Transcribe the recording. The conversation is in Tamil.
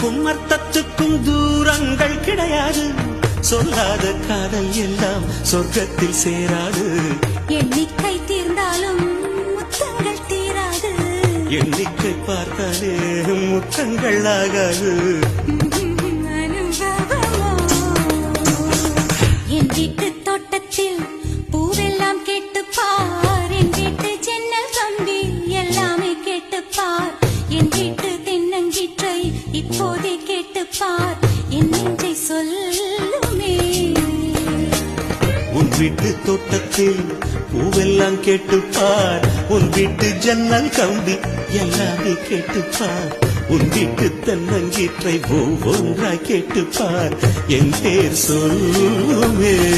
அர்த்தத்துக்கும் அர்த்தத்துக்கும் தூரங்கள் கிடையாது. சொல்லாத காதல் எல்லாம் சொர்க்கத்தில் சேராது. எண்ணிக்கை தீர்ந்தாலும் முத்தங்கள் தீராது. எண்ணிக்கை பார்த்தாலே முத்தங்கள் ஆகாது. என் வீட்டு தோட்டத்தில் பூவெல்லாம் கேட்டுப்பார். என் வீட்டு ஜன்னல் கம்பி எல்லாமே கேட்டுப்பார். என் வீட்டு தென்னங்கீற்றை இப்போதே கேட்டுப்பார். என் நெஞ்சை சொல்லுமே. உன் வீட்டு தோட்டத்தில் பூவெல்லாம் கேட்டுப்பார். உன் வீட்டு ஜன்னல் கம்பி எல்லாமே கேட்டுப்பார். உன் வீட்டு தென்னங்கீற்றை ஒவ்வொன்றாய் கேட்டுப்பார். என் பேர் சொல்லுமே.